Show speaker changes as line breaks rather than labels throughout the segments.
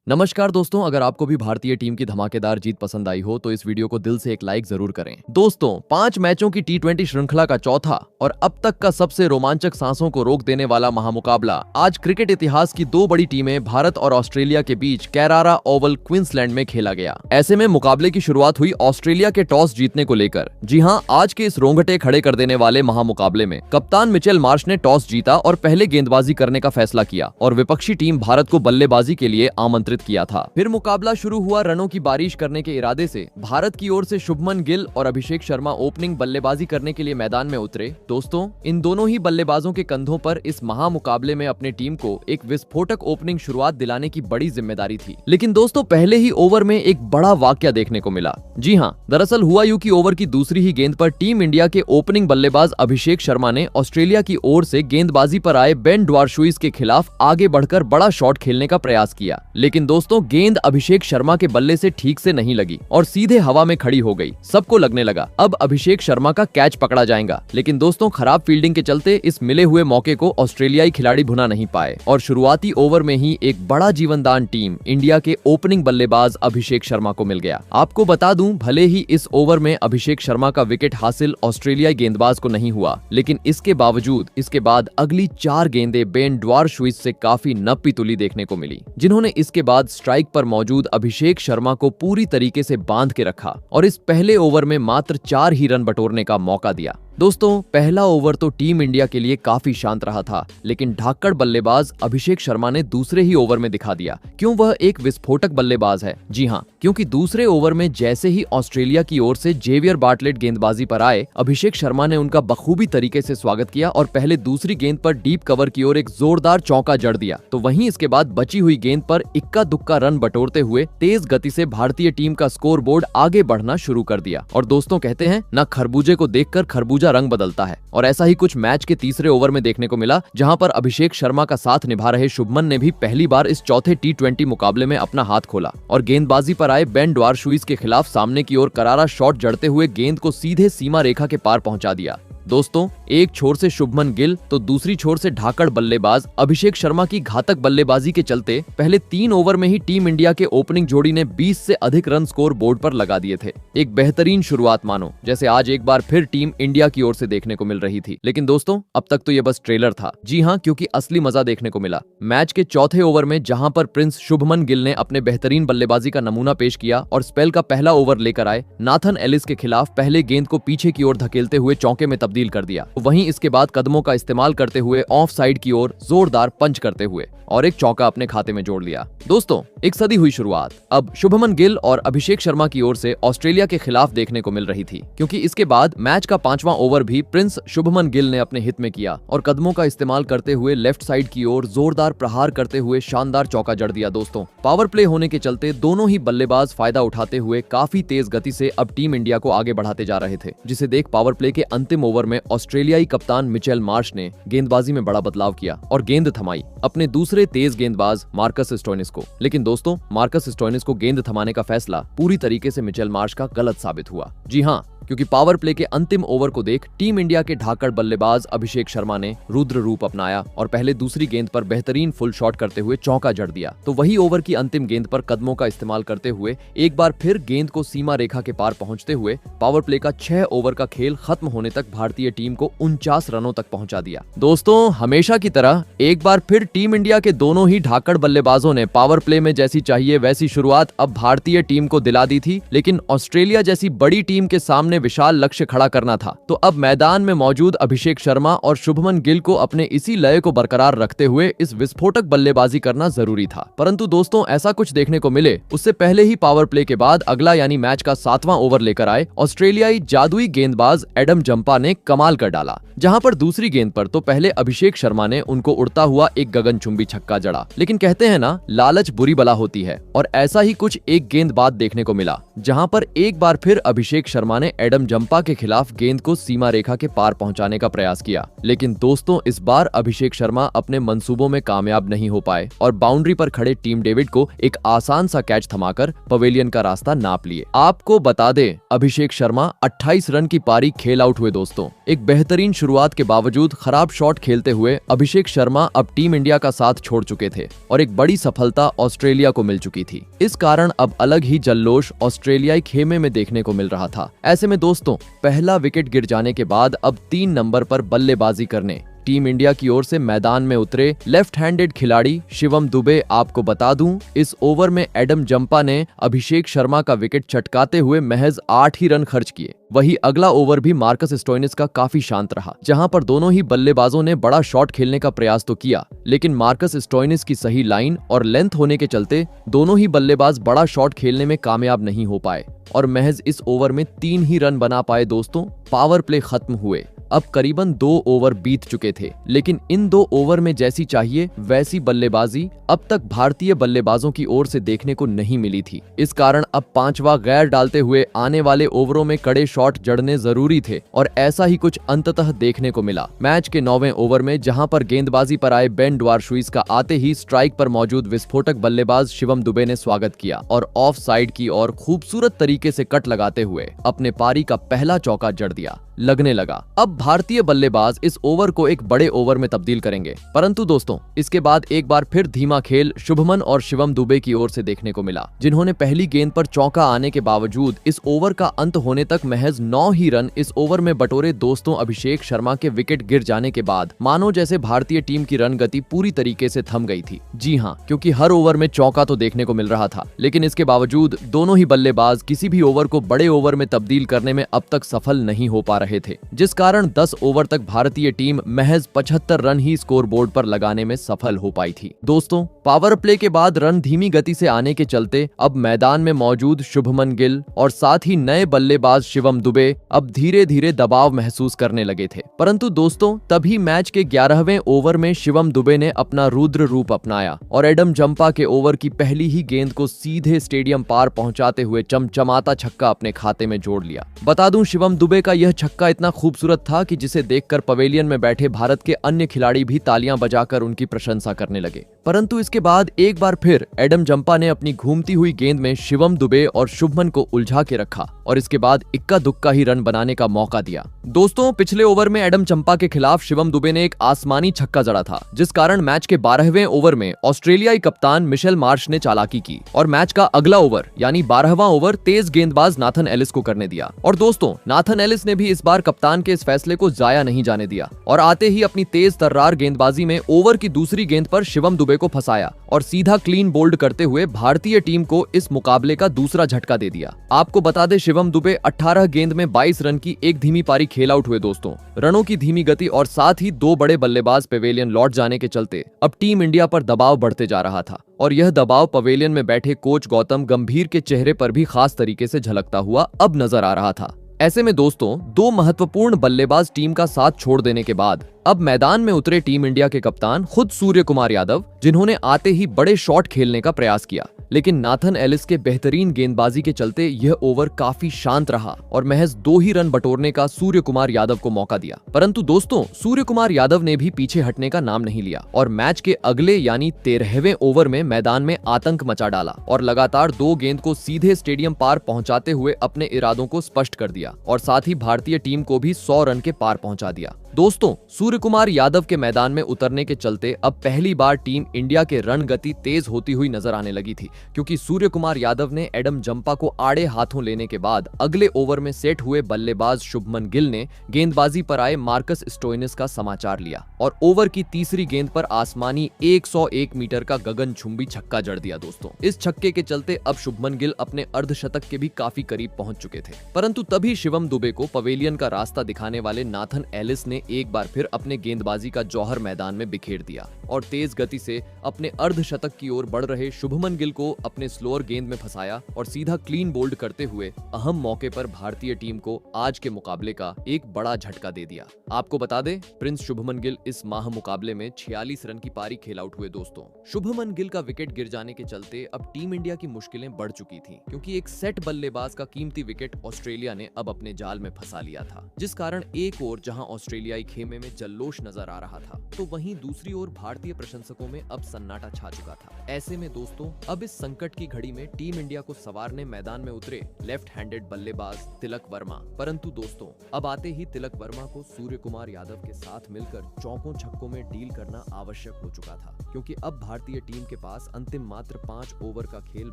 नमस्कार दोस्तों, अगर आपको भी भारतीय टीम की धमाकेदार जीत पसंद आई हो तो इस वीडियो को दिल से एक लाइक जरूर करें। दोस्तों, 5 मैचों की टी20 श्रृंखला का चौथा और अब तक का सबसे रोमांचक सांसों को रोक देने वाला महामुकाबला आज क्रिकेट इतिहास की दो बड़ी टीमें भारत और ऑस्ट्रेलिया के बीच कैरारा ओवल क्वींसलैंड में खेला गया। ऐसे में मुकाबले की शुरुआत हुई ऑस्ट्रेलिया के टॉस जीतने को लेकर। जी हां, आज के इस रोंगटे खड़े कर देने वाले महामुकाबले में कप्तान मिचेल मार्श ने टॉस जीता और पहले गेंदबाजी करने का फैसला किया और विपक्षी टीम भारत को बल्लेबाजी के लिए आमंत्रित किया था। फिर मुकाबला शुरू हुआ रनों की बारिश करने के इरादे से। भारत की ओर से शुभमन गिल और अभिषेक शर्मा ओपनिंग बल्लेबाजी करने के लिए मैदान में उतरे। दोस्तों, इन दोनों ही बल्लेबाजों के कंधों पर इस महामुकाबले में अपने टीम को एक विस्फोटक ओपनिंग शुरुआत दिलाने की बड़ी जिम्मेदारी थी। लेकिन दोस्तों, पहले ही ओवर में एक बड़ा वाकया देखने को मिला। जी हां, दरअसल हुआ यूं कि ओवर की दूसरी ही गेंद पर टीम इंडिया के ओपनिंग बल्लेबाज अभिषेक शर्मा ने ऑस्ट्रेलिया की ओर से गेंदबाजी पर आए बेन ड्वार्शुइज के खिलाफ आगे बढ़कर बड़ा शॉट खेलने का प्रयास किया। लेकिन दोस्तों, गेंद अभिषेक शर्मा के बल्ले से ठीक से नहीं लगी और सीधे हवा में खड़ी हो गई। सबको लगने लगा अब अभिषेक शर्मा का कैच पकड़ा जाएगा। लेकिन दोस्तों, खराब फील्डिंग के चलते इस मिले हुए मौके को ऑस्ट्रेलियाई खिलाड़ी भुना नहीं पाए और शुरुआती ओवर में ही एक बड़ा जीवनदान टीम इंडिया के ओपनिंग बल्लेबाज अभिषेक शर्मा को मिल गया। आपको बता दूं, भले ही इस ओवर में अभिषेक शर्मा का विकेट हासिल ऑस्ट्रेलियाई गेंदबाज को नहीं हुआ, लेकिन इसके बावजूद इसके बाद अगली 4 गेंदें बेन ड्वार्शुइज से काफी नप्पी तुली देखने को मिली, जिन्होंने इसके बाद स्ट्राइक पर मौजूद अभिषेक शर्मा को पूरी तरीके से बांध के रखा और इस पहले ओवर में मात्र 4 ही रन बटोरने का मौका दिया। दोस्तों, पहला ओवर तो टीम इंडिया के लिए काफी शांत रहा था, लेकिन ढाकड़ बल्लेबाज अभिषेक शर्मा ने दूसरे ही ओवर में दिखा दिया क्यों वह एक विस्फोटक बल्लेबाज है। जी हां, क्योंकि दूसरे ओवर में जैसे ही ऑस्ट्रेलिया की ओर से जेवियर बार्टलेट गेंदबाजी पर आए, अभिषेक शर्मा ने उनका बखूबी तरीके से स्वागत किया और पहले दूसरी गेंद पर डीप कवर की ओर एक जोरदार चौका जड़ दिया। तो वहीं इसके बाद बची हुई गेंद पर इक्का दुक्का रन बटोरते हुए तेज गति से भारतीय टीम का स्कोर बोर्ड आगे बढ़ना शुरू कर दिया। और दोस्तों, कहते हैं ना, खरबूजे को देखकर खरबूजा रंग बदलता है, और ऐसा ही कुछ मैच के तीसरे ओवर में देखने को मिला, जहां पर अभिषेक शर्मा का साथ निभा रहे शुभमन ने भी पहली बार इस चौथे टी20 मुकाबले में अपना हाथ खोला और गेंदबाजी पर आए बेन ड्वार्शुइज के खिलाफ सामने की ओर करारा शॉट जड़ते हुए गेंद को सीधे सीमा रेखा के पार पहुंचा दिया। दोस्तों, एक छोर से शुभमन गिल तो दूसरी छोर से ढाकड़ बल्लेबाज अभिषेक शर्मा की घातक बल्लेबाजी के चलते पहले 3 ओवर में ही टीम इंडिया के ओपनिंग जोड़ी ने 20 से अधिक रन स्कोर बोर्ड पर लगा दिए थे। एक बेहतरीन शुरुआत मानो, जैसे आज एक बार फिर टीम इंडिया की ओर से देखने को मिल रही थी। लेकिन दोस्तों, अब तक तो ये बस ट्रेलर था। जी हां, क्योंकि असली मजा देखने को मिला मैच के चौथे ओवर में, जहां पर प्रिंस शुभमन गिल ने अपने बेहतरीन बल्लेबाजी का नमूना पेश किया और स्पेल का पहला ओवर लेकर आए नाथन एलिस के खिलाफ पहले गेंद को पीछे की ओर धकेलते हुए चौके में तब्दील कर दिया। वहीं इसके बाद कदमों का इस्तेमाल करते हुए ऑफ साइड की ओर जोरदार पंच करते हुए और एक चौका अपने खाते में जोड़ लिया। दोस्तों, एक सदी हुई शुरुआत अब शुभमन गिल और अभिषेक शर्मा की ओर से ऑस्ट्रेलिया के खिलाफ देखने को मिल रही थी, क्योंकि इसके बाद मैच का 5वां ओवर भी प्रिंस शुभमन गिल ने अपने हित में किया और कदमों का इस्तेमाल करते हुए लेफ्ट साइड की ओर जोरदार प्रहार करते हुए शानदार चौका जड़ दिया। दोस्तों, पावर प्ले होने के चलते दोनों ही बल्लेबाज फायदा उठाते हुए काफी तेज गति से अब टीम इंडिया को आगे बढ़ाते जा रहे थे, जिसे देख पावर प्ले के अंतिम ओवर में ऑस्ट्रेलियाई कप्तान मिचेल मार्श ने गेंदबाजी में बड़ा बदलाव किया और गेंद थमाई अपने दूसरे तेज गेंदबाज मार्कस स्टोइनिस को। लेकिन दोस्तों, मार्कस स्टोइनिस को गेंद थमाने का फैसला पूरी तरीके से मिचेल मार्श का गलत साबित हुआ। जी हां, क्योंकि पावर प्ले के अंतिम ओवर को देख टीम इंडिया के ढाकड़ बल्लेबाज अभिषेक शर्मा ने रुद्र रूप अपनाया और पहले दूसरी गेंद पर बेहतरीन फुल शॉट करते हुए चौका जड़ दिया। तो वही ओवर की अंतिम गेंद पर कदमों का इस्तेमाल करते हुए एक बार फिर गेंद को सीमा रेखा के पार पहुंचते हुए पावर प्ले का 6 ओवर का खेल खत्म होने तक भारतीय टीम को 49 रनों तक पहुंचा दिया। दोस्तों, हमेशा की तरह एक बार फिर टीम इंडिया के दोनों ही ढाकड़ बल्लेबाजों ने पावर प्ले में जैसी चाहिए वैसी शुरुआत अब भारतीय टीम को दिला दी थी। लेकिन ऑस्ट्रेलिया जैसी बड़ी टीम के सामने विशाल लक्ष्य खड़ा करना था, तो अब मैदान में मौजूद अभिषेक शर्मा और शुभमन गिल को अपने इसी लय को बरकरार रखते हुए इस विस्फोटक बल्लेबाजी करना जरूरी था। परंतु दोस्तों, ऐसा कुछ देखने को मिले उससे पहले ही पावर प्ले के बाद अगला यानी मैच का 7वां ओवर लेकर आए ऑस्ट्रेलियाई जादुई गेंदबाज एडम जंपा ने कमाल कर डाला, जहां पर दूसरी गेंद पर तो पहले अभिषेक शर्मा ने उनको उड़ता हुआ एक गगनचुंबी छक्का जड़ा। लेकिन कहते हैं ना, लालच बुरी बला होती है, और ऐसा ही कुछ एक गेंद बाद देखने को मिला, जहां पर एक बार फिर अभिषेक शर्मा ने एडम जंपा के खिलाफ गेंद को सीमा रेखा के पार पहुंचाने का प्रयास किया। लेकिन दोस्तों, इस बार अभिषेक शर्मा अपने मंसूबों में कामयाब नहीं हो पाए और बाउंड्री पर खड़े टीम डेविड को एक आसान सा कैच थमाकर पवेलियन का रास्ता नाप लिए। आपको बता दें, अभिषेक शर्मा 28 रन की पारी खेल आउट हुए। दोस्तों, दोस्तों, एक बेहतरीन शुरुआत के बावजूद खराब शॉट खेलते हुए अभिषेक शर्मा अब टीम इंडिया का साथ छोड़ चुके थे और एक बड़ी सफलता ऑस्ट्रेलिया को मिल चुकी थी। इस कारण अब अलग ही जल्लोष ऑस्ट्रेलियाई खेमे में देखने को मिल रहा था। ऐसे में दोस्तों, पहला विकेट गिर जाने के बाद अब 3 नंबर पर बल्लेबाजी करने टीम इंडिया की ओर से मैदान में उतरे लेफ्ट हैंडेड खिलाड़ी शिवम दुबे। आपको बता दूं, इस ओवर में एडम जंपा ने अभिषेक शर्मा का विकेट चटकाते हुए महज 8 ही रन खर्च किए। वही अगला ओवर भी मार्कस स्टोइनिस का काफी शांत रहा, जहां पर दोनों ही बल्लेबाजों ने बड़ा शॉट खेलने का प्रयास तो किया, लेकिन मार्कस स्टोइनिस की सही लाइन और लेंथ होने के चलते दोनों ही बल्लेबाज बड़ा शॉट खेलने में कामयाब नहीं हो पाए और महज इस ओवर में 3 ही रन बना पाए। दोस्तों, पावर प्ले खत्म हुए। अब करीबन 2 ओवर बीत चुके थे, लेकिन इन 2 ओवर में जैसी चाहिए वैसी बल्लेबाजी अब तक भारतीय बल्लेबाजों की ओर से देखने को नहीं मिली थी। इस कारण अब 5वां गैर डालते हुए आने वाले ओवरों में कड़े शॉट जड़ने जरूरी थे और ऐसा ही कुछ अंततः देखने को मिला। मैच के 9वें ओवर में जहां पर गेंदबाजी पर आए बेन ड्वार्शुइज का आते ही स्ट्राइक पर मौजूद विस्फोटक बल्लेबाज शिवम दुबे ने स्वागत किया और ऑफ साइड की ओर खूबसूरत तरीके से कट लगाते हुए अपने पारी का पहला चौका जड़ दिया। लगने लगा अब भारतीय बल्लेबाज इस ओवर को एक बड़े ओवर में तब्दील करेंगे, परंतु दोस्तों, इसके बाद एक बार फिर धीमा खेल शुभमन और शिवम दुबे की ओर से देखने को मिला, जिन्होंने पहली गेंद पर चौका आने के बावजूद इस ओवर का अंत होने तक महज 9 ही रन इस ओवर में बटोरे। दोस्तों, अभिषेक शर्मा के विकेट गिर जाने के बाद मानो जैसे भारतीय टीम की रन गति पूरी तरीके से थम गई थी। जी हाँ, क्योंकि हर ओवर में चौका तो देखने को मिल रहा था, लेकिन इसके बावजूद दोनों ही बल्लेबाज किसी भी ओवर को बड़े ओवर में तब्दील करने में अब तक सफल नहीं हो पा रहे थे, जिस कारण 10 ओवर तक भारतीय टीम महज 75 रन ही स्कोर बोर्ड पर लगाने में सफल हो पाई थी। दोस्तों, पावर प्ले के बाद रन धीमी गति से आने के चलते अब मैदान में मौजूद शुभमन गिल और साथ ही नए बल्लेबाज शिवम दुबे अब धीरे धीरे दबाव महसूस करने लगे थे। परंतु दोस्तों, तभी मैच के 11वें ओवर में शिवम दुबे ने अपना रुद्र रूप अपनाया और एडम जंपा के ओवर की पहली ही गेंद को सीधे स्टेडियम पार पहुंचाते हुए चमचमाता छक्का अपने खाते में जोड़ लिया। बता दूं, शिवम दुबे का यह छक्का इतना खूबसूरत था कि जिसे देखकर पवेलियन में बैठे भारत के अन्य खिलाड़ी भी तालियां बजाकर उनकी प्रशंसा करने लगे। परंतु इसके बाद एक बार फिर एडम जंपा ने अपनी घूमती हुई गेंद में शिवम दुबे और शुभमन को उलझा के रखा और इसके बाद इक्का दुक्का ही रन बनाने का मौका दिया। दोस्तों, पिछले ओवर में एडम जंपा के खिलाफ शिवम दुबे ने एक आसमानी छक्का जड़ा था, जिस कारण मैच के 12वें ओवर में ऑस्ट्रेलियाई कप्तान मिशेल मार्श ने चालाकी की और मैच का अगला ओवर यानी 12वां ओवर तेज गेंदबाज नाथन एलिस को करने दिया। और दोस्तों, नाथन एलिस ने भी इस बार कप्तान के इस फैसले को जाया नहीं जाने दिया और आते ही अपनी तेज तर्रार गेंदबाजी में ओवर की दूसरी गेंद पर शिवम दुबे को फंसाया और सीधा क्लीन बोल्ड करते हुए भारतीय टीम को इस मुकाबले का दूसरा झटका दे दिया। आपको बता दें, शिवम दुबे 18 गेंद में 22 रन की एक धीमी पारी खेल आउट हुए। दोस्तों, रनों की धीमी गति और साथ ही 2 बड़े बल्लेबाज पवेलियन लौट जाने के चलते अब टीम इंडिया पर दबाव बढ़ते जा रहा था और यह दबाव पवेलियन में बैठे कोच गौतम गंभीर के चेहरे पर भी खास तरीके से झलकता हुआ अब नजर आ रहा था। ऐसे में दोस्तों, 2 महत्वपूर्ण बल्लेबाज टीम का साथ छोड़ देने के बाद अब मैदान में उतरे टीम इंडिया के कप्तान खुद सूर्य कुमार यादव, जिन्होंने आते ही बड़े शॉट खेलने का प्रयास किया, लेकिन नाथन एलिस के बेहतरीन गेंदबाजी के चलते यह ओवर काफी शांत रहा और महज 2 ही रन बटोरने का सूर्य कुमार यादव को मौका दिया। परंतु दोस्तों, सूर्य कुमार यादव ने भी पीछे हटने का नाम नहीं लिया और मैच के अगले यानी 13वें ओवर में मैदान में आतंक मचा डाला और लगातार 2 गेंद को सीधे स्टेडियम पार पहुंचाते हुए अपने इरादों को स्पष्ट कर दिया और साथ ही भारतीय टीम को भी 100 रन के पार पहुंचा दिया। दोस्तों, सूर्य कुमार यादव के मैदान में उतरने के चलते अब पहली बार टीम इंडिया के रन गति तेज होती हुई नजर आने लगी थी, क्योंकि सूर्य कुमार यादव ने एडम जंपा को आड़े हाथों लेने के बाद अगले ओवर में सेट हुए बल्लेबाज शुभमन गिल ने गेंदबाजी पर आए मार्कस स्टोइनिस का समाचार लिया और ओवर की तीसरी गेंद पर आसमानी 101 मीटर का गगनचुंबी छक्का जड़ दिया। दोस्तों, इस छक्के के चलते अब शुभमन गिल अपने अर्धशतक के भी काफी करीब पहुंच चुके थे। परंतु तभी शिवम दुबे को पवेलियन का रास्ता दिखाने वाले नाथन एलिस ने एक बार फिर अपने गेंदबाजी का जौहर मैदान में बिखेर दिया और तेज गति से अपने अर्धशतक की ओर बढ़ रहे शुभमन गिल को अपने स्लोअर गेंद में फंसाया और सीधा क्लीन बोल्ड करते हुए अहम मौके पर भारतीय टीम को आज के मुकाबले का एक बड़ा झटका दे दिया। आपको बता दें, प्रिंस शुभमन गिल इस माह मुकाबले में 46 रन की पारी खेल आउट हुए। दोस्तों, शुभमन गिल का विकेट गिर जाने के चलते अब टीम इंडिया की मुश्किलें बढ़ चुकी थी, क्योंकि एक सेट बल्लेबाज का कीमती विकेट ऑस्ट्रेलिया ने अब अपने जाल में फंसा लिया था, जिस कारण एक ओर जहां ऑस्ट्रेलिया ऑस्ट्रेलियाई खेमे में जल्लोश नजर आ रहा था, तो वहीं दूसरी ओर भारतीय प्रशंसकों में अब सन्नाटा छा चुका था। ऐसे में दोस्तों अब इस संकट की घड़ी में टीम इंडिया को संवारने मैदान में उतरे लेफ्ट हैंडेड बल्लेबाज तिलक वर्मा। परंतु दोस्तों अब आते ही तिलक वर्मा को सूर्य कुमार यादव के साथ मिलकर चौकों छक्कों में डील करना आवश्यक हो चुका था, क्योंकि अब भारतीय टीम के पास अंतिम मात्र 5 ओवर का खेल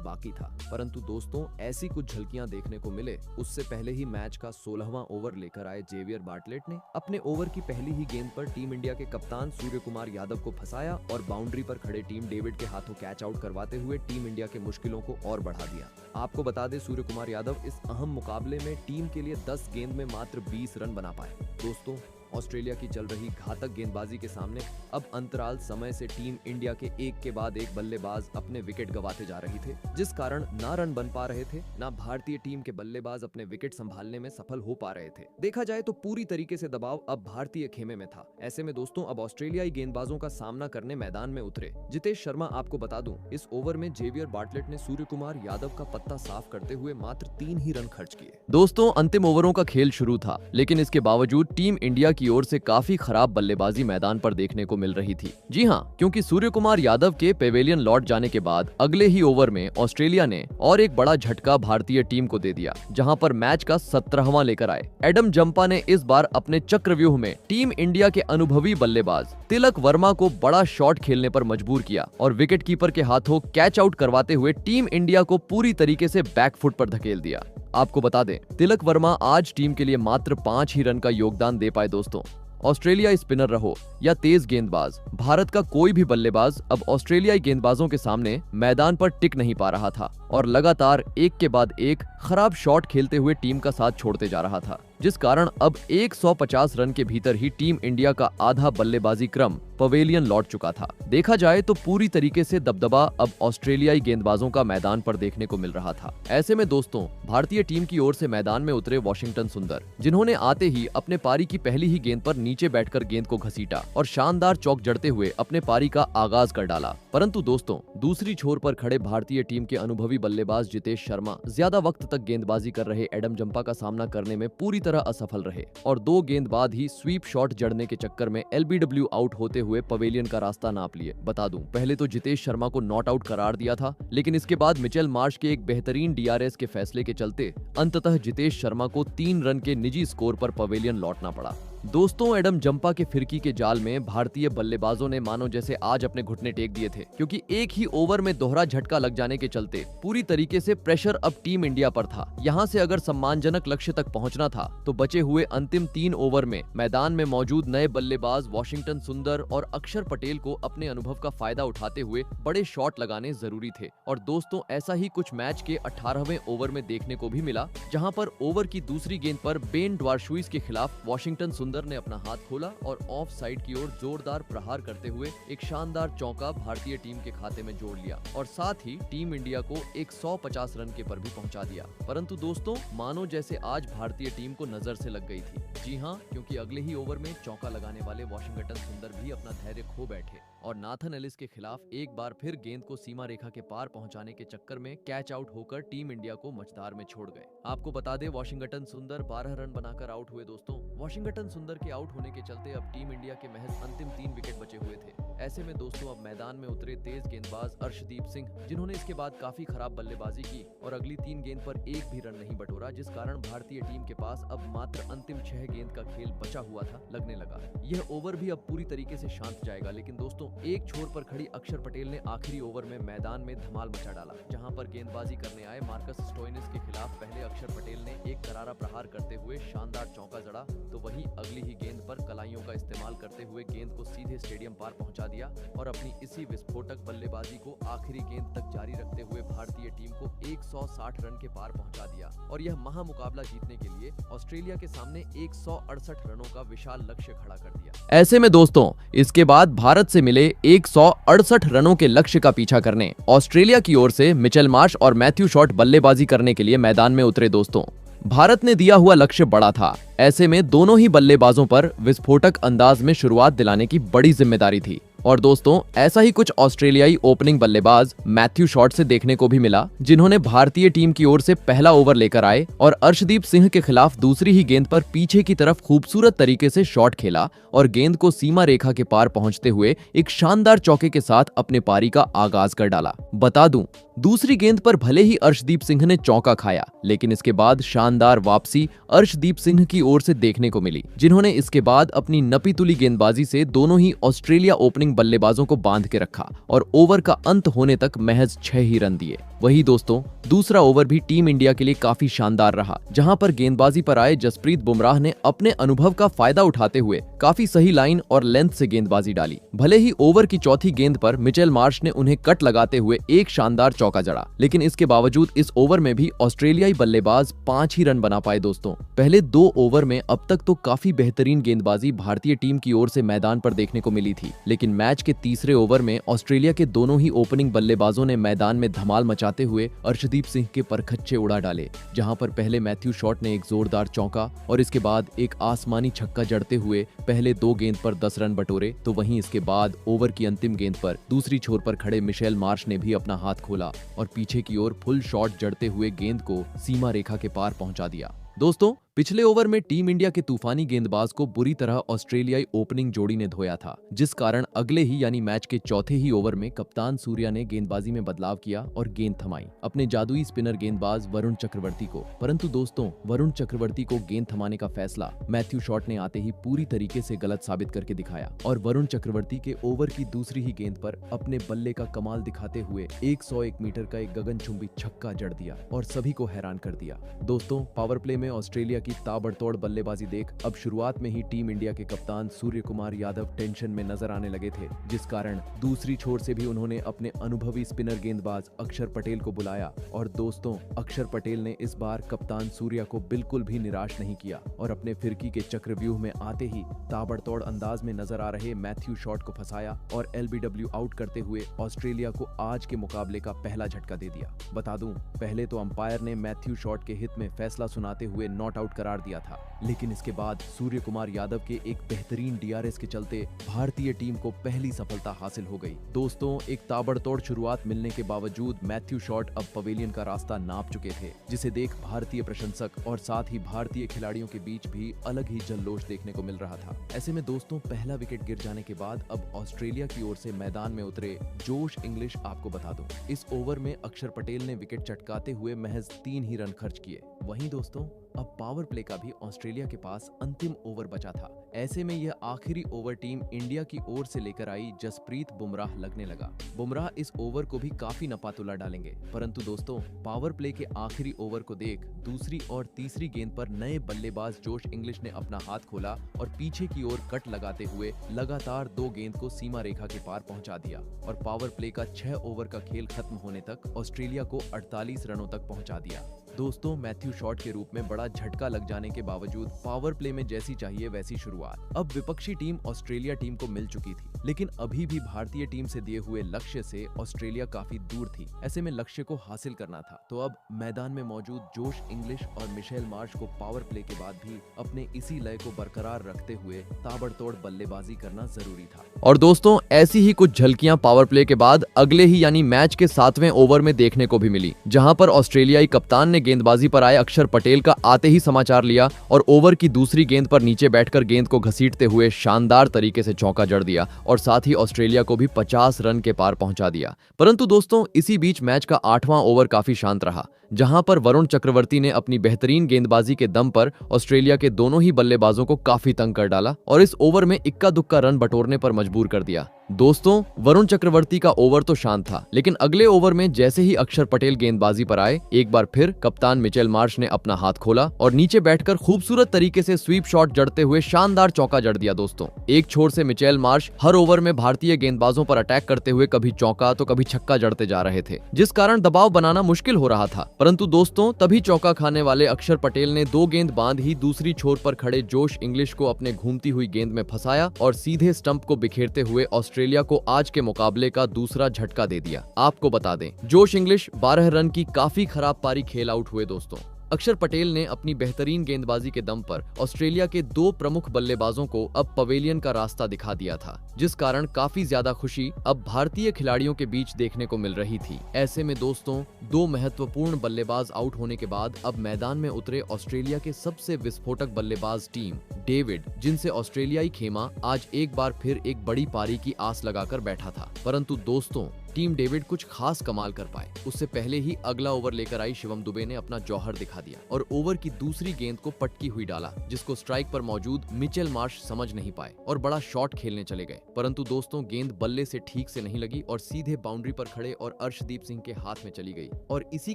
बाकी था। परंतु दोस्तों ऐसी कुछ झलकियां देखने को मिले उससे पहले ही मैच का 16वां ओवर लेकर आए जेवियर बार्टलेट ने अपने ओवर की पहली ही गेंद पर टीम इंडिया के कप्तान सूर्य कुमार यादव को फंसाया और बाउंड्री पर खड़े टीम डेविड के हाथों कैच आउट करवाते हुए टीम इंडिया के मुश्किलों को और बढ़ा दिया। आपको बता दें सूर्य कुमार यादव इस अहम मुकाबले में टीम के लिए 10 गेंद में मात्र 20 रन बना पाए। दोस्तों ऑस्ट्रेलिया की चल रही घातक गेंदबाजी के सामने अब अंतराल समय से टीम इंडिया के एक के बाद एक बल्लेबाज अपने विकेट गंवाते जा रहे थे, जिस कारण ना रन बन पा रहे थे ना भारतीय टीम के बल्लेबाज अपने विकेट संभालने में सफल हो पा रहे थे। देखा जाए तो पूरी तरीके से दबाव अब भारतीय खेमे में था। ऐसे में दोस्तों अब ऑस्ट्रेलियाई गेंदबाजों का सामना करने मैदान में उतरे जितेश शर्मा। आपको बता दूं इस ओवर में जेवियर बार्टलेट ने सूर्य कुमार यादव का पत्ता साफ करते हुए मात्र 3 ही रन खर्च किए। दोस्तों अंतिम ओवरों का खेल शुरू था, लेकिन इसके बावजूद टीम इंडिया की ओर से काफी खराब बल्लेबाजी मैदान पर देखने को मिल रही थी। जी हां, क्योंकि सूर्य कुमार यादव के पेवेलियन लौट जाने के बाद अगले ही ओवर में ऑस्ट्रेलिया ने और एक बड़ा झटका भारतीय टीम को दे दिया, जहां पर मैच का 17वां लेकर आए एडम जंपा ने इस बार अपने चक्रव्यूह में टीम इंडिया के अनुभवी बल्लेबाज तिलक वर्मा को बड़ा शॉट खेलने पर मजबूर किया और विकेटकीपर के हाथों कैच आउट करवाते हुए टीम इंडिया को पूरी तरीके से बैकफुट पर धकेल दिया। आपको बता दें तिलक वर्मा आज टीम के लिए मात्र 5 ही रन का योगदान दे पाए। दोस्तों ऑस्ट्रेलिया स्पिनर रहो या तेज गेंदबाज, भारत का कोई भी बल्लेबाज अब ऑस्ट्रेलियाई गेंदबाजों के सामने मैदान पर टिक नहीं पा रहा था और लगातार एक के बाद एक खराब शॉट खेलते हुए टीम का साथ छोड़ते जा रहा था, जिस कारण अब 150 रन के भीतर ही टीम इंडिया का आधा बल्लेबाजी क्रम पवेलियन लौट चुका था। देखा जाए तो पूरी तरीके से दबदबा अब ऑस्ट्रेलियाई गेंदबाजों का मैदान पर देखने को मिल रहा था। ऐसे में दोस्तों भारतीय टीम की ओर से मैदान में उतरे वाशिंगटन सुंदर, जिन्होंने आते ही अपने पारी की पहली ही गेंद पर नीचे बैठकर गेंद को घसीटा और शानदार चौक जड़ते हुए अपने पारी का आगाज कर डाला। परंतु दोस्तों दूसरी छोर पर खड़े भारतीय टीम के अनुभवी बल्लेबाज जितेश शर्मा ज्यादा वक्त तक गेंदबाजी कर रहे एडम जंपा का सामना करने में पूरी तरह असफल रहे और 2 गेंद बाद ही स्वीप शॉट जड़ने के चक्कर में LBW आउट होते हुए पवेलियन का रास्ता नाप लिए। बता दूं पहले तो जितेश शर्मा को नॉट आउट करार दिया था, लेकिन इसके बाद मिचेल मार्श के एक बेहतरीन DRS के फैसले के चलते अंततः जितेश शर्मा को 3 रन के निजी स्कोर पर पवेलियन लौटना पड़ा। दोस्तों एडम जंपा के फिरकी के जाल में भारतीय बल्लेबाजों ने मानो जैसे आज अपने घुटने टेक दिए थे, क्योंकि एक ही ओवर में दोहरा झटका लग जाने के चलते पूरी तरीके से प्रेशर अब टीम इंडिया पर था। यहां से अगर सम्मानजनक लक्ष्य तक पहुंचना था तो बचे हुए अंतिम 3 ओवर में मैदान में मौजूद नए बल्लेबाज वाशिंगटन सुंदर और अक्षर पटेल को अपने अनुभव का फायदा उठाते हुए बड़े शॉट लगाने जरूरी थे। और दोस्तों ऐसा ही कुछ मैच के 18वें ओवर में देखने को भी मिला, जहां पर ओवर की दूसरी गेंद पर बेन ड्वार्शुइस के खिलाफ वाशिंगटन सुंदर ने अपना हाथ खोला और ऑफ साइड की ओर जोरदार प्रहार करते हुए एक शानदार चौका भारतीय टीम के खाते में जोड़ लिया और साथ ही टीम इंडिया को 150 रन के पर भी पहुंचा दिया। परंतु दोस्तों मानो जैसे आज भारतीय टीम को नजर से लग गई थी। जी हां, क्योंकि अगले ही ओवर में चौका लगाने वाले वाशिंगटन सुंदर भी अपना धैर्य खो बैठे और नाथन एलिस के खिलाफ एक बार फिर गेंद को सीमा रेखा के पार पहुंचाने के चक्कर में कैच आउट होकर टीम इंडिया को मझधार में छोड़ गए। आपको बता दें वाशिंगटन सुंदर 12 रन बनाकर आउट हुए। दोस्तों वाशिंगटन सुंदर के आउट होने के चलते अब टीम इंडिया के महज अंतिम 3 विकेट बचे हुए थे। ऐसे में दोस्तों अब मैदान में उतरे तेज गेंदबाज अर्शदीप सिंह, जिन्होंने इसके बाद काफी खराब बल्लेबाजी की और अगली 3 गेंद पर एक भी रन नहीं बटोरा, जिस कारण भारतीय टीम के पास अब मात्र अंतिम 6 गेंद का खेल बचा हुआ था लगने लगा। यह ओवर भी अब पूरी तरीके से शांत जाएगा, लेकिन दोस्तों एक छोर पर खड़ी अक्षर पटेल ने आखिरी ओवर में मैदान में धमाल मचा डाला, जहां पर गेंदबाजी करने आए मार्कस स्टोइनिस के खिलाफ पहले अक्षर पटेल ने एक करारा प्रहार करते हुए शानदार चौका जड़ा, तो वहीं अगली ही गेंद पर कलाइयों का इस्तेमाल करते हुए गेंद को सीधे स्टेडियम पार पहुंचा दिया और अपनी इसी विस्फोटक बल्लेबाजी को आखिरी गेंद तक जारी रखते हुए भारतीय टीम को 160 रन के पार पहुंचा दिया और यह महामुकाबला जीतने के लिए ऑस्ट्रेलिया के सामने 168 रनों का विशाल लक्ष्य खड़ा कर दिया। ऐसे में दोस्तों इसके बाद भारत से मिले 168 रनों के लक्ष्य का पीछा करने ऑस्ट्रेलिया की ओर से मिचेल मार्श और मैथ्यू शॉट बल्लेबाजी करने के लिए मैदान में उतरे। दोस्तों भारत ने दिया हुआ लक्ष्य बड़ा था, ऐसे में दोनों ही बल्लेबाजों पर विस्फोटक अंदाज में शुरुआत दिलाने की बड़ी जिम्मेदारी थी। और दोस्तों ऐसा ही कुछ ऑस्ट्रेलियाई ओपनिंग बल्लेबाज मैथ्यू शॉट से देखने को भी मिला, जिन्होंने भारतीय टीम की ओर से पहला ओवर लेकर आए और अर्शदीप सिंह के खिलाफ दूसरी ही गेंद पर पीछे की तरफ खूबसूरत तरीके से शॉट खेला और गेंद को सीमा रेखा के पार पहुंचते हुए एक शानदार चौके के साथ अपने पारी का आगाज कर डाला। बता दूं, दूसरी गेंद पर भले ही अर्शदीप सिंह ने चौका खाया, लेकिन इसके बाद शानदार वापसी अर्शदीप सिंह की ओर से देखने को मिली, जिन्होंने इसके बाद अपनी नपी तुली गेंदबाजी से दोनों ही ऑस्ट्रेलिया ओपनिंग बल्लेबाजों को बांध के रखा और ओवर का अंत होने तक महज 6 ही रन दिए। वही दोस्तों दूसरा ओवर भी टीम इंडिया के लिए काफी शानदार रहा, जहां पर गेंदबाजी पर आए जसप्रीत बुमराह ने अपने अनुभव का फायदा उठाते हुए काफी सही लाइन और लेंथ से गेंदबाजी डाली। भले ही ओवर की चौथी गेंद पर मिचेल मार्श ने उन्हें कट लगाते हुए एक शानदार चौका जड़ा, लेकिन इसके बावजूद इस ओवर में भी ऑस्ट्रेलियाई बल्लेबाज 5 ही रन बना पाए। दोस्तों पहले 2 ओवर में अब तक तो काफी बेहतरीन गेंदबाजी भारतीय टीम की ओर से मैदान पर देखने को मिली थी, लेकिन मैच के तीसरे ओवर में ऑस्ट्रेलिया के दोनों ही ओपनिंग बल्लेबाजों ने मैदान में धमाल मचाते हुए अर्शदीप सिंह के परखच्चे उड़ा डाले, जहां पर पहले मैथ्यू शॉट ने एक जोरदार चौका और इसके बाद एक आसमानी छक्का जड़ते हुए पहले 2 गेंद पर 10 रन बटोरे, तो वहीं इसके बाद ओवर की अंतिम गेंद पर दूसरी छोर पर खड़े मिशेल मार्श ने भी अपना हाथ खोला और पीछे की ओर फुल शॉट जड़ते हुए गेंद को सीमा रेखा के पार पहुंचा दिया। दोस्तों पिछले ओवर में टीम इंडिया के तूफानी गेंदबाज को बुरी तरह ऑस्ट्रेलियाई ओपनिंग जोड़ी ने धोया था, जिस कारण अगले ही यानी मैच के चौथे ही ओवर में कप्तान सूर्या ने गेंदबाजी में बदलाव किया और गेंद थमाई अपने जादुई स्पिनर गेंदबाज वरुण चक्रवर्ती को। परंतु दोस्तों वरुण चक्रवर्ती को गेंद थमाने का फैसला मैथ्यू शॉट ने आते ही पूरी तरीके से गलत साबित करके दिखाया और वरुण चक्रवर्ती के ओवर की दूसरी ही गेंद पर अपने बल्ले का कमाल दिखाते हुए 101 मीटर का एक गगनचुंबी छक्का जड़ दिया और सभी को हैरान कर दिया। दोस्तों पावर प्ले में ऑस्ट्रेलिया की ताबड़तोड़ बल्लेबाजी देख अब शुरुआत में ही टीम इंडिया के कप्तान सूर्य कुमार यादव टेंशन में नजर आने लगे थे, जिस कारण दूसरी छोर से भी उन्होंने अपने अनुभवी स्पिनर गेंदबाज अक्षर पटेल को बुलाया और दोस्तों अक्षर पटेल ने इस बार कप्तान सूर्या को बिल्कुल भी निराश नहीं किया और अपने फिरकी के चक्रव्यूह में आते ही ताबड़तोड़ अंदाज में नजर आ रहे मैथ्यू शॉट को फंसाया और LBW आउट करते हुए ऑस्ट्रेलिया को आज के मुकाबले का पहला झटका दे दिया। बता दूं पहले तो अंपायर ने मैथ्यू शॉट के हित में फैसला सुनाते हुए नॉट आउट करार दिया था, लेकिन इसके बाद सूर्य कुमार यादव के एक बेहतरीन DRS के चलते भारतीय टीम को पहली सफलता हासिल हो गई। दोस्तों एक ताबड़तोड़ शुरुआत मिलने के बावजूद मैथ्यू शॉट अब पवेलियन का रास्ता नाप चुके थे, जिसे देख भारतीय प्रशंसक और साथ ही भारतीय खिलाड़ियों के बीच भी अलग ही जल्लोष देखने को मिल रहा था। ऐसे में दोस्तों पहला विकेट गिर जाने के बाद अब ऑस्ट्रेलिया की ओर से मैदान में उतरे जोश इंग्लिश। आपको बता दूं इस ओवर में अक्षर पटेल ने विकेट चटकाते हुए महज 3 ही रन खर्च किए। वहीं दोस्तों अब पावर प्ले का भी ऑस्ट्रेलिया के पास अंतिम ओवर बचा था। ऐसे में यह आखिरी ओवर टीम इंडिया की ओर से लेकर आई जसप्रीत बुमराह लगने लगा। बुमराह इस ओवर को भी काफी नपातुला डालेंगे, परंतु दोस्तों पावर प्ले के आखिरी ओवर को देख दूसरी और तीसरी गेंद पर नए बल्लेबाज जोश इंग्लिश ने अपना हाथ खोला और पीछे की ओर कट लगाते हुए लगातार 2 गेंद को सीमा रेखा के पार पहुंचा दिया और पावर प्ले का 6 ओवर का खेल खत्म होने तक ऑस्ट्रेलिया को 48 रनों तक पहुंचा दिया। दोस्तों मैथ्यू शॉट के रूप में बड़ा झटका लग जाने के बावजूद पावर प्ले में जैसी चाहिए वैसी शुरुआत। अब विपक्षी टीम ऑस्ट्रेलिया टीम को मिल चुकी थी, लेकिन अभी भी भारतीय टीम से दिए हुए लक्ष्य से ऑस्ट्रेलिया काफी दूर थी। ऐसे में लक्ष्य को हासिल करना था, तो अब मैदान में मौजूद जोश इंग्लिश और मिशेल मार्श को पावर प्ले के बाद भी अपने इसी लय को बरकरार रखते हुए ताबड़तोड़ बल्लेबाजी करना जरूरी था। और दोस्तों ऐसी ही कुछ झलकियां पावर प्ले के बाद अगले ही यानी मैच के 7वें ओवर में देखने को भी मिली, जहां पर ऑस्ट्रेलियाई कप्तान ने गेंदबाजी पर आए अक्षर पटेल का आते ही समाचार लिया और ओवर की दूसरी गेंद पर नीचे बैठकर गेंद को घसीटते हुए शानदार तरीके से चौका जड़ दिया और साथ ही ऑस्ट्रेलिया को भी 50 रन के पार पहुंचा दिया। परंतु दोस्तों इसी बीच मैच का 8वां ओवर काफी शांत रहा, जहां पर वरुण चक्रवर्ती ने अपनी बेहतरीन गेंदबाजी के दम पर ऑस्ट्रेलिया के दोनों ही बल्लेबाजों को काफी तंग कर डाला और इस ओवर में इक्का दुक्का रन बटोरने पर मजबूर कर दिया। दोस्तों वरुण चक्रवर्ती का ओवर तो शांत था, लेकिन अगले ओवर में जैसे ही अक्षर पटेल गेंदबाजी पर आए एक बार फिर कप्तान मिचेल मार्श ने अपना हाथ खोला और नीचे बैठकर खूबसूरत तरीके से स्वीप शॉट जड़ते हुए शानदार चौका जड़ दिया। दोस्तों एक छोर से मिचेल मार्श हर ओवर में भारतीय गेंदबाजों पर अटैक करते हुए कभी चौका तो कभी छक्का जड़ते जा रहे थे, जिस कारण दबाव बनाना मुश्किल हो रहा था। परंतु दोस्तों तभी चौका खाने वाले अक्षर पटेल ने 2 गेंद बांध ही दूसरी छोर पर खड़े जोश इंग्लिश को अपने घूमती हुई गेंद में फंसाया और सीधे स्टंप को बिखेरते हुए ऑस्ट्रेलिया को आज के मुकाबले का दूसरा झटका दे दिया। आपको बता दें जोश इंग्लिश 12 रन की काफी खराब पारी खेल आउट हुए। दोस्तों अक्षर पटेल ने अपनी बेहतरीन गेंदबाजी के दम पर ऑस्ट्रेलिया के 2 प्रमुख बल्लेबाजों को अब पवेलियन का रास्ता दिखा दिया था, जिस कारण काफी ज्यादा खुशी अब भारतीय खिलाड़ियों के बीच देखने को मिल रही थी। ऐसे में दोस्तों 2 महत्वपूर्ण बल्लेबाज आउट होने के बाद अब मैदान में उतरे ऑस्ट्रेलिया के सबसे विस्फोटक बल्लेबाज टीम डेविड, जिनसे ऑस्ट्रेलियाई खेमा आज एक बार फिर एक बड़ी पारी की आस लगाकर बैठा था। परंतु दोस्तों टीम डेविड कुछ खास कमाल कर पाए उससे पहले ही अगला ओवर लेकर आई शिवम दुबे ने अपना जौहर दिखा दिया और ओवर की दूसरी गेंद को पटकी हुई डाला, जिसको स्ट्राइक पर मौजूद मिचेल मार्श समझ नहीं पाए और बड़ा शॉट खेलने चले गए। परंतु दोस्तों गेंद बल्ले से ठीक से नहीं लगी और सीधे बाउंड्री पर खड़े और अर्शदीप सिंह के हाथ में चली गई और इसी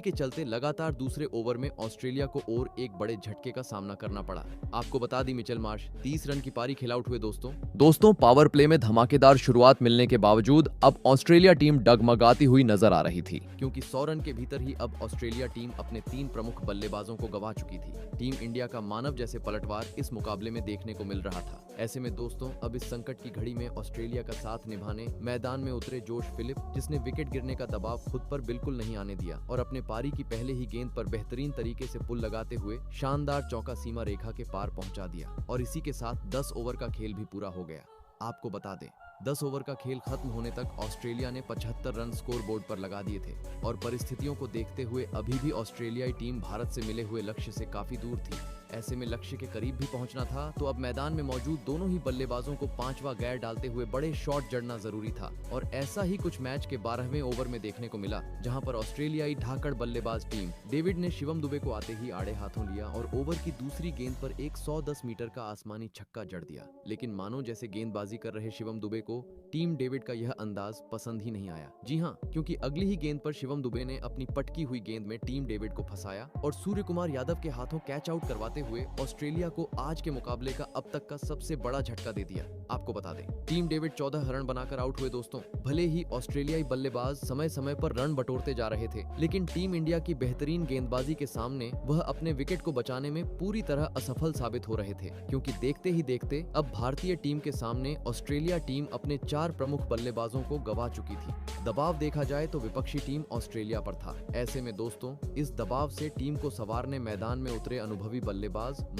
के चलते लगातार दूसरे ओवर में ऑस्ट्रेलिया को और एक बड़े झटके का सामना करना पड़ा। आपको बता दी मिचेल मार्श 30 रन की पारी खेल आउट हुए। दोस्तों पावर प्ले में धमाकेदार शुरुआत मिलने के बावजूद अब ऑस्ट्रेलिया टीम डगमगाती हुई नजर आ रही थी, क्योंकि 100 रन के भीतर ही अब ऑस्ट्रेलिया टीम अपने 3 प्रमुख बल्लेबाजों को गंवा चुकी थी। टीम इंडिया का मानव जैसे पलटवार इस मुकाबले में देखने को मिल रहा था। ऐसे में दोस्तों अब इस संकट की घड़ी में ऑस्ट्रेलिया का साथ निभाने मैदान में उतरे जोश फिलिप, जिसने विकेट गिरने का दबाव खुद पर बिल्कुल नहीं आने दिया और अपने पारी की पहले ही गेंद पर बेहतरीन तरीके से पुल लगाते हुए शानदार चौका सीमा रेखा के पार पहुंचा दिया और इसी के साथ 10 ओवर का खेल भी पूरा हो गया। आपको बता दें 10 ओवर का खेल खत्म होने तक ऑस्ट्रेलिया ने 75 रन स्कोर बोर्ड पर लगा दिए थे और परिस्थितियों को देखते हुए अभी भी ऑस्ट्रेलियाई टीम भारत से मिले हुए लक्ष्य से काफी दूर थी। ऐसे में लक्ष्य के करीब भी पहुंचना था तो अब मैदान में मौजूद दोनों ही बल्लेबाजों को 5वां गैर डालते हुए बड़े शॉट जड़ना जरूरी था और ऐसा ही कुछ मैच के 12वें ओवर में देखने को मिला, जहां पर ऑस्ट्रेलियाई ढाकड़ बल्लेबाज टीम डेविड ने शिवम दुबे को आते ही आड़े हाथों लिया और ओवर की दूसरी गेंद पर एक 110 मीटर का आसमानी छक्का जड़ दिया। लेकिन मानो जैसे गेंदबाजी कर रहे शिवम दुबे को टीम डेविड का यह अंदाज पसंद ही नहीं आया। जी हाँ, क्योंकि अगली ही गेंद पर शिवम दुबे ने अपनी पटकी हुई गेंद में टीम डेविड को फंसाया और सूर्य कुमार यादव के हाथों कैच आउट करवाते हुए ऑस्ट्रेलिया को आज के मुकाबले का अब तक का सबसे बड़ा झटका दे दिया। आपको बता दें टीम डेविड 14 रन बनाकर आउट हुए। दोस्तों भले ही ऑस्ट्रेलियाई बल्लेबाज समय समय पर रन बटोरते जा रहे थे, लेकिन टीम इंडिया की बेहतरीन गेंदबाजी के सामने वह अपने विकेट को बचाने में पूरी तरह असफल साबित हो रहे थे, क्योंकि देखते ही देखते अब भारतीय टीम के सामने ऑस्ट्रेलिया टीम अपने 4 प्रमुख बल्लेबाजों को गंवा चुकी थी। दबाव देखा जाए तो विपक्षी टीम ऑस्ट्रेलिया पर था। ऐसे में दोस्तों इस दबाव से टीम को संवारने मैदान में उतरे अनुभवी बल्लेबाज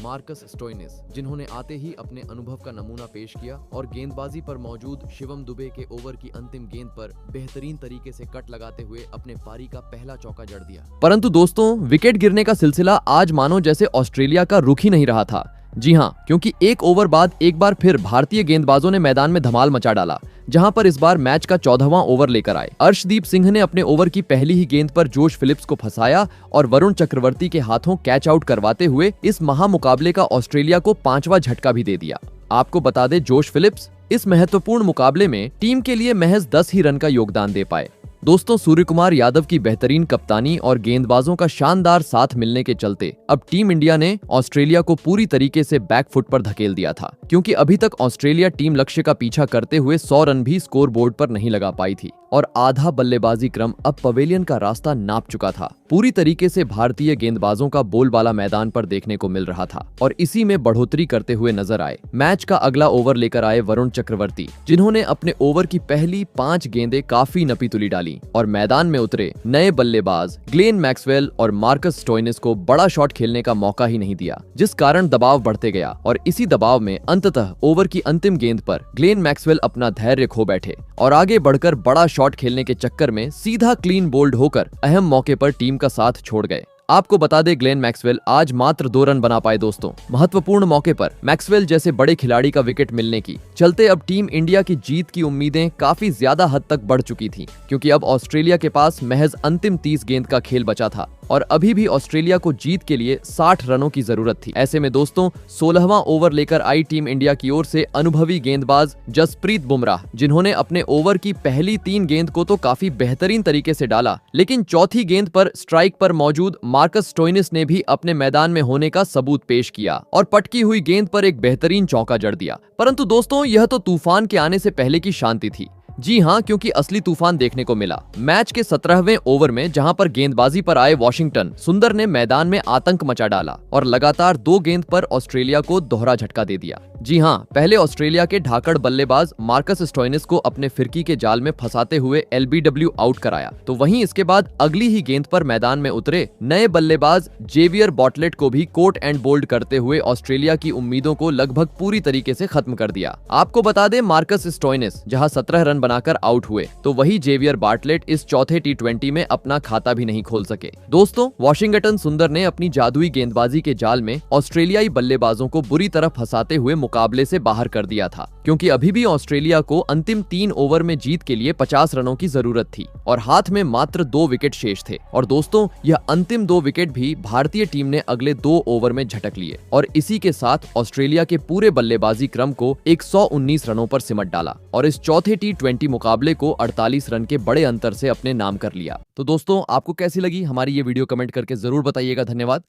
मार्कस स्टोइनिस, जिन्होंने आते ही अपने अनुभव का नमूना पेश किया और गेंदबाजी पर मौजूद शिवम दुबे के ओवर की अंतिम गेंद पर बेहतरीन तरीके से कट लगाते हुए अपने पारी का पहला चौका जड़ दिया। परंतु दोस्तों विकेट गिरने का सिलसिला आज मानो जैसे ऑस्ट्रेलिया का रुख ही नहीं रहा था। जी हाँ, क्योंकि एक ओवर बाद एक बार फिर भारतीय गेंदबाजों ने मैदान में धमाल मचा डाला, जहां पर इस बार मैच का 14वां ओवर लेकर आए। अर्शदीप सिंह ने अपने ओवर की पहली ही गेंद पर जोश फिलिप्स को फंसाया और वरुण चक्रवर्ती के हाथों कैच आउट करवाते हुए इस महामुकाबले का ऑस्ट्रेलिया को 5वां झटका भी दे दिया। आपको बता दें जोश फिलिप्स इस महत्वपूर्ण मुकाबले में टीम के लिए महज 10 ही रन का योगदान दे पाए। दोस्तों सूर्य कुमार यादव की बेहतरीन कप्तानी और गेंदबाजों का शानदार साथ मिलने के चलते अब टीम इंडिया ने ऑस्ट्रेलिया को पूरी तरीके से बैकफुट पर धकेल दिया था, क्योंकि अभी तक ऑस्ट्रेलिया टीम लक्ष्य का पीछा करते हुए 100 रन भी स्कोर बोर्ड पर नहीं लगा पाई थी और आधा बल्लेबाजी क्रम अब पवेलियन का रास्ता नाप चुका था। पूरी तरीके से भारतीय गेंदबाजों का बोलबाला मैदान पर देखने को मिल रहा था और इसी में बढ़ोतरी करते हुए नजर आए मैच का अगला ओवर लेकर आए वरुण चक्रवर्ती, जिन्होंने अपने ओवर की पहली 5 गेंदें काफी नपी तुली डाली और मैदान में उतरे नए बल्लेबाज ग्लेन मैक्सवेल और मार्कस स्टोइनिस को बड़ा शॉट खेलने का मौका ही नहीं दिया, जिस कारण दबाव बढ़ते गया और इसी दबाव में अंततः ओवर की अंतिम गेंद पर ग्लेन मैक्सवेल अपना धैर्य खो बैठे और आगे बढ़कर बड़ा शॉट खेलने के चक्कर में सीधा क्लीन बोल्ड होकर अहम मौके पर टीम का साथ छोड़ गए। आपको बता दें ग्लेन मैक्सवेल आज मात्र 2 रन बना पाए। दोस्तों महत्वपूर्ण मौके पर मैक्सवेल जैसे बड़े खिलाड़ी का विकेट मिलने की चलते अब टीम इंडिया की जीत की उम्मीदें काफी ज्यादा हद तक बढ़ चुकी थी, क्योंकि अब ऑस्ट्रेलिया के पास महज अंतिम 30 गेंद का खेल बचा था और अभी भी ऑस्ट्रेलिया को जीत के लिए 60 रनों की जरूरत थी। ऐसे में दोस्तों 16वां ओवर लेकर आई टीम इंडिया की ओर से अनुभवी गेंदबाज जसप्रीत बुमराह, जिन्होंने अपने ओवर की पहली 3 गेंद को तो काफी बेहतरीन तरीके से डाला, लेकिन चौथी गेंद पर स्ट्राइक पर मौजूद मार्कस स्टोइनिस ने भी अपने मैदान में होने का सबूत पेश किया और पटकी हुई गेंद पर एक बेहतरीन चौका जड़ दिया। परंतु दोस्तों यह तो तूफान के आने से पहले की शांति थी, जी हाँ, क्योंकि असली तूफान देखने को मिला। मैच के 17वें ओवर में जहां पर गेंदबाजी पर आए वॉशिंगटन सुंदर ने मैदान में आतंक मचा डाला और लगातार 2 गेंद पर ऑस्ट्रेलिया को दोहरा झटका दे दिया। जी हाँ, पहले ऑस्ट्रेलिया के ढाकड़ बल्लेबाज मार्कस स्टोइनिस को अपने फिरकी के जाल में फंसाते हुए LBW आउट कराया, तो वहीं इसके बाद अगली ही गेंद पर मैदान में उतरे नए बल्लेबाज जेवियर बॉटलेट को भी कोट एंड बोल्ड करते हुए ऑस्ट्रेलिया की उम्मीदों को लगभग पूरी तरीके से खत्म कर दिया। आपको बता दें, मार्कस स्टोइनिस जहां 17 रन बनाकर आउट हुए, तो वही जेवियर बार्टलेट इस चौथे T20 में अपना खाता भी नहीं खोल सके। दोस्तों, वॉशिंगटन सुंदर ने अपनी जादुई गेंदबाजी के जाल में ऑस्ट्रेलियाई बल्लेबाजों को बुरी तरह फंसाते हुए मुकाबले से बाहर कर दिया था, क्योंकि अभी भी ऑस्ट्रेलिया को अंतिम 3 ओवर में जीत के लिए 50 रनों की जरूरत थी और हाथ में मात्र 2 विकेट शेष थे। और दोस्तों, यह अंतिम 2 विकेट भी भारतीय टीम ने अगले 2 ओवर में झटक लिए और इसी के साथ ऑस्ट्रेलिया के पूरे बल्लेबाजी क्रम को 119 रनों पर सिमट डाला और इस चौथे T20 मुकाबले को 48 रन के बड़े अंतर से अपने नाम कर लिया। तो दोस्तों, आपको कैसी लगी हमारी ये वीडियो, कमेंट करके जरूर बताइएगा। धन्यवाद।